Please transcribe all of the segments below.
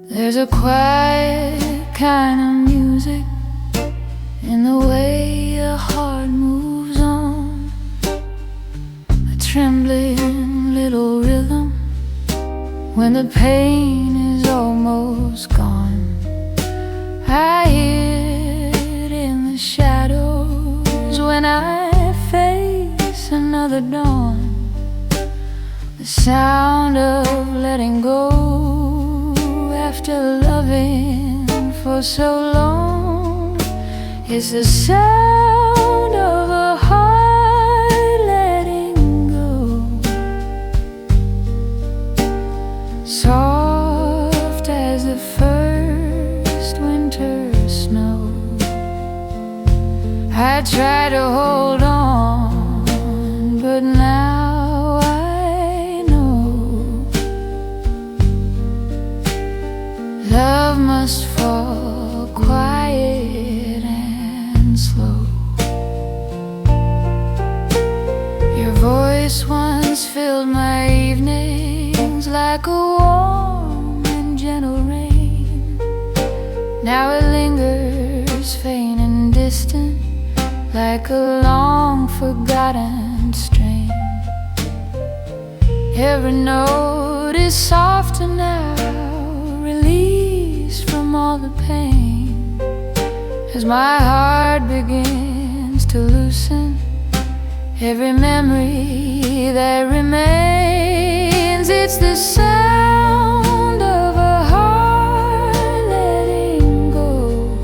There's a quiet kind of music in the way your heart moves on, a trembling little rhythm when the pain is almost gone. I hear it in the shadows when I face another dawn, the sound of letting go after loving for so long. It's the sound of a heart letting go, soft as the first winter snow. I try to hold on, but now I know love must fall quiet and slow. Your voice once filled my evenings like a warm and gentle rain. Now it lingers faint and distant like a long forgotten strain. Every note is softer now, released from all the pain, as my heart begins to loosen. Every memory that remains, it's the sound of a heart letting go,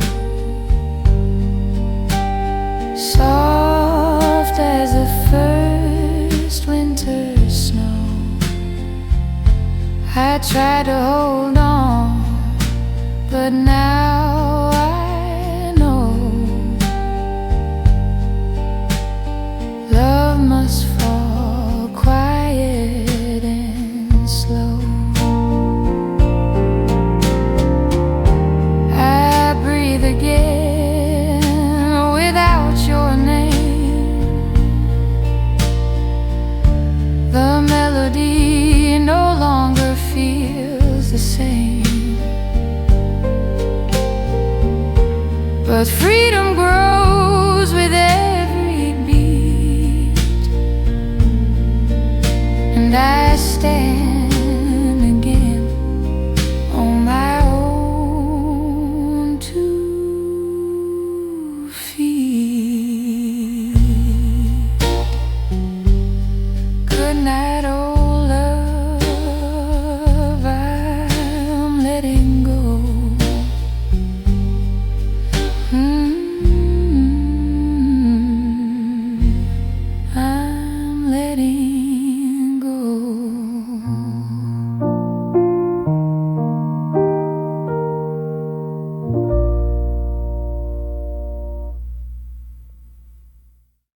soft as the first winter snow. I try to hold on, but now I know love must fall quiet and slow. I breathe again without your name. The melody no longer feels the same, but freedom grows with every beat, and I stand